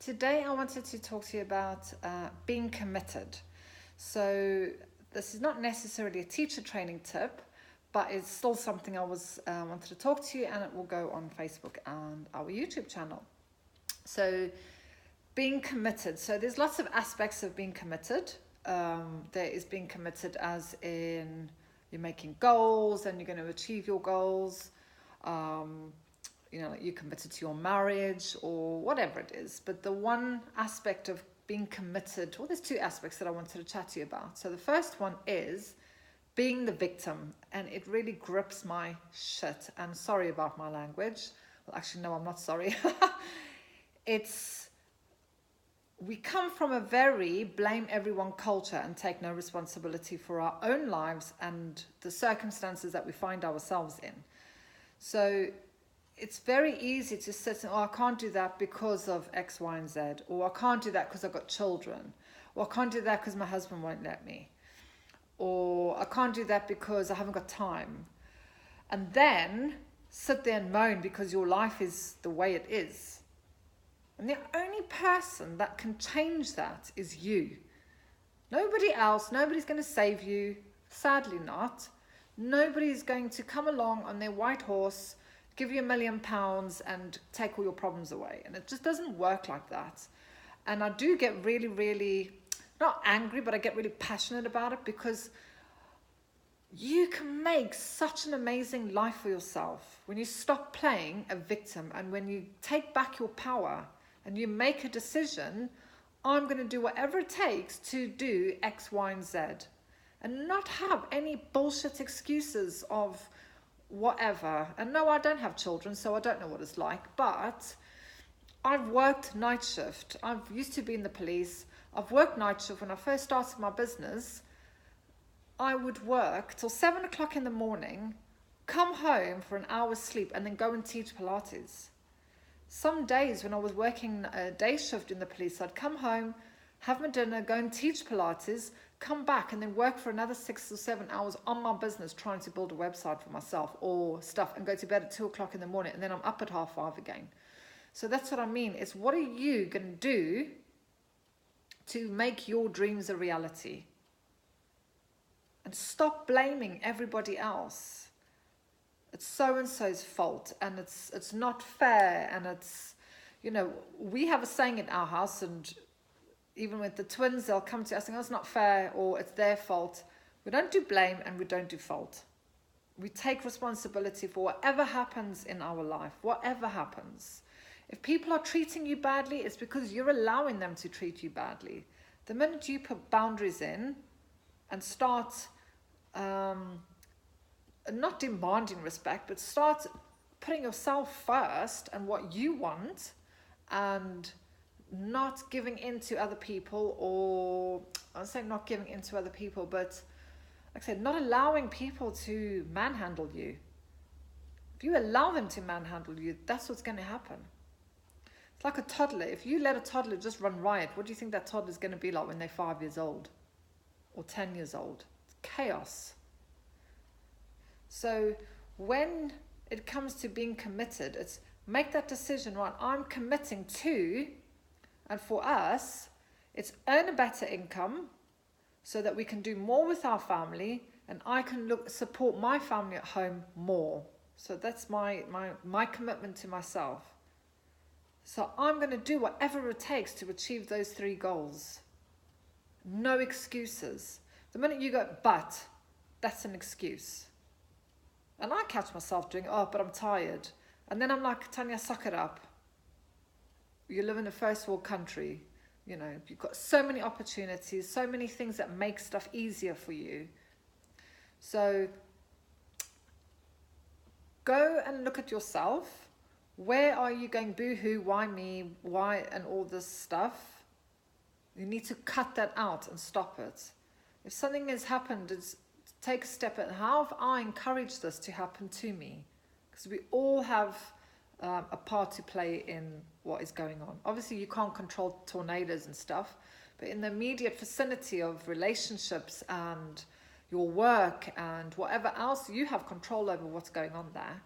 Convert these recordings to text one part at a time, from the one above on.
Today I wanted to talk to you about being committed. So this is not necessarily a teacher training tip, but it's still something I wanted to talk to you, and it will go on Facebook and our YouTube channel. So being committed. So there's lots of aspects of being committed. There is being committed as in you're making goals and you're going to achieve your goals. Like you're committed to your marriage or whatever it is. But the one aspect of being committed, well, there's two aspects that I wanted to chat to you about. So the first one is being the victim, and it really grips my shit. And sorry about my language. Well, actually, no, I'm not sorry. We come from a very blame everyone culture and take no responsibility for our own lives and the circumstances that we find ourselves in. So it's very easy to sit and, I can't do that because of X, Y, and Z, or I can't do that because I've got children, or I can't do that because my husband won't let me, or I can't do that because I haven't got time. And then sit there and moan because your life is the way it is. And the only person that can change that is you. Nobody else, nobody's going to save you, sadly not. Nobody's going to come along on their white horse, give you £1 million and take all your problems away. And it just doesn't work like that. And I do get really, really, not angry, but I get really passionate about it, because you can make such an amazing life for yourself when you stop playing a victim and when you take back your power and you make a decision. I'm going to do whatever it takes to do X, Y, and Z, and not have any bullshit excuses of whatever. And no, I don't have children, so I don't know what it's like, but I've worked night shift. I've used to be in the police. I've worked night shift. When I first started my business, I would work till 7 o'clock in the morning, come home for an hour's sleep, and then go and teach Pilates. Some days when I was working a day shift in the police, I'd come home, have my dinner, go and teach Pilates, come back and then work for another 6 or 7 hours on my business trying to build a website for myself or stuff, and go to bed at 2 o'clock in the morning, and then I'm up at 5:30 again. So that's what I mean. It's what are you going to do to make your dreams a reality? And stop blaming everybody else. It's so-and-so's fault, and it's not fair, and it's, we have a saying in our house, and even with the twins, they'll come to us and go, it's not fair, or it's their fault. We don't do blame and we don't do fault. We take responsibility for whatever happens in our life, whatever happens. If people are treating you badly, it's because you're allowing them to treat you badly. The minute you put boundaries in and start not demanding respect, but start putting yourself first and what you want, and not giving in to other people, or I'm saying not giving in to other people, but like I said, not allowing people to manhandle you. If you allow them to manhandle you, that's what's going to happen. It's like a toddler. If you let a toddler just run riot, what do you think that toddler is going to be like when they're 5 years old or 10 years old? It's chaos. So when it comes to being committed, it's make that decision, right? I'm committing to, and for us, it's earn a better income so that we can do more with our family, and I can support my family at home more. So that's my commitment to myself. So I'm going to do whatever it takes to achieve those 3 goals. No excuses. The minute you go, but, that's an excuse. And I catch myself doing, but I'm tired. And then I'm like, Tanya, suck it up. You live in a first world country. You've got so many opportunities, so many things that make stuff easier for you. So go and look at yourself. Where are you going, boo-hoo, why me, why, and all this stuff? You need to cut that out and stop it. If something has happened, take a step in. How have I encouraged this to happen to me? Because we all have a part to play in what is going on. Obviously, you can't control tornadoes and stuff, but in the immediate vicinity of relationships and your work and whatever else, you have control over what's going on there.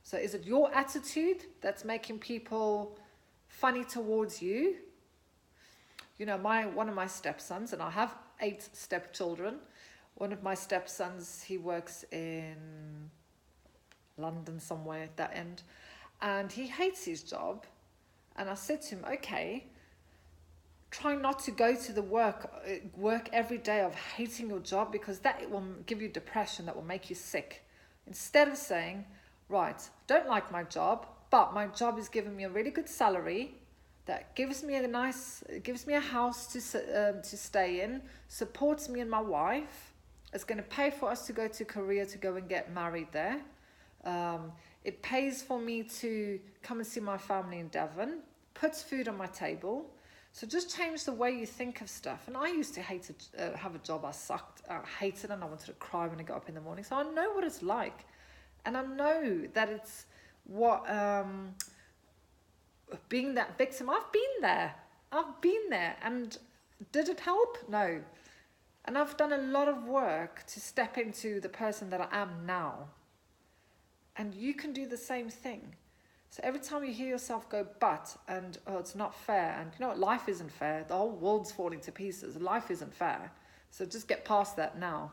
So is it your attitude that's making people funny towards you. You know, one of my stepsons, and I have 8 stepchildren. One of my stepsons, he works in London somewhere at that end, and he hates his job. And I said to him, okay, try not to go to the work every day of hating your job, because that will give you depression, that will make you sick. Instead of saying, right, don't like my job, but my job is giving me a really good salary, that gives me a house to stay in, supports me and my wife. It's going to pay for us to go to Korea to go and get married there. It pays for me to come and see my family in Devon, puts food on my table. So just change the way you think of stuff. And I used to have a job I sucked, I hated, and I wanted to cry when I got up in the morning. So I know what it's like. And I know that it's what, being that victim, I've been there. And did it help? No. And I've done a lot of work to step into the person that I am now. And you can do the same thing. So every time you hear yourself go, but, and, oh, it's not fair, and you know what, life isn't fair. The whole world's falling to pieces. Life isn't fair. So just get past that now.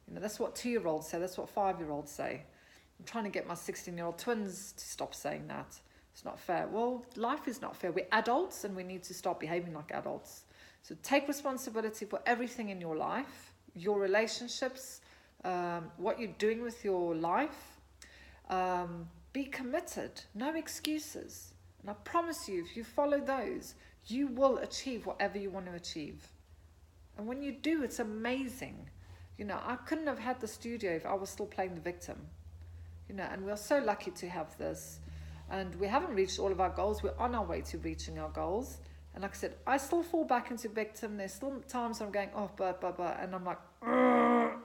You know, that's what 2-year-olds say. That's what 5-year-olds say. I'm trying to get my 16-year-old twins to stop saying that. It's not fair. Well, life is not fair. We're adults and we need to start behaving like adults. So take responsibility for everything in your life, your relationships, what you're doing with your life. Be committed, no excuses. And I promise you, if you follow those, you will achieve whatever you want to achieve. And when you do, it's amazing. You know, I couldn't have had the studio if I was still playing the victim. You know, and we're so lucky to have this. And we haven't reached all of our goals. We're on our way to reaching our goals. And like I said, I still fall back into victim. There's still times I'm going, oh, but. And I'm like,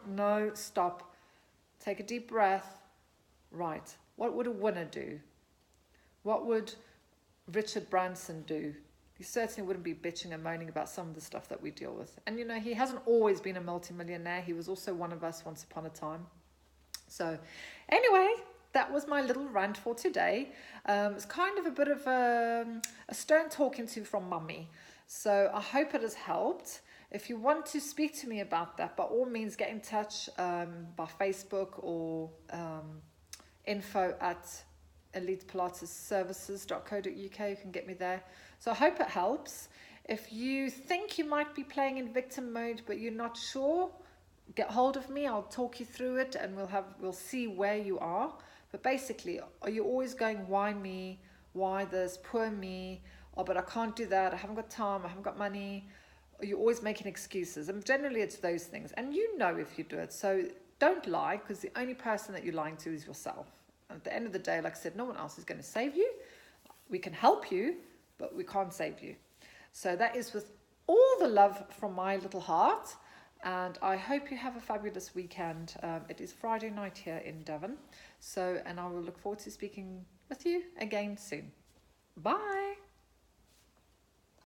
no, stop. Take a deep breath. Right. What would a winner do? What would Richard Branson do? He certainly wouldn't be bitching and moaning about some of the stuff that we deal with. And, you know, he hasn't always been a multimillionaire. He was also one of us once upon a time. So anyway, that was my little rant for today. It's kind of a bit of a stern talking to from mummy. So I hope it has helped. If you want to speak to me about that, by all means, get in touch by Facebook or info@elitepilatesservices.co.uk. You can get me there. So I hope it helps. If you think you might be playing in victim mode but you're not sure, get hold of me. I'll talk you through it and we'll see where you are. But basically, are you always going, why me, why this, poor me, oh, but I can't do that, I haven't got time, I haven't got money? Are you always making excuses? And generally it's those things, and you know if you do it. So don't lie, because the only person that you're lying to is yourself. And at the end of the day, like I said, no one else is going to save you. We can help you, but we can't save you. So that is with all the love from my little heart. And I hope you have a fabulous weekend. It is Friday night here in Devon. And I will look forward to speaking with you again soon. Bye.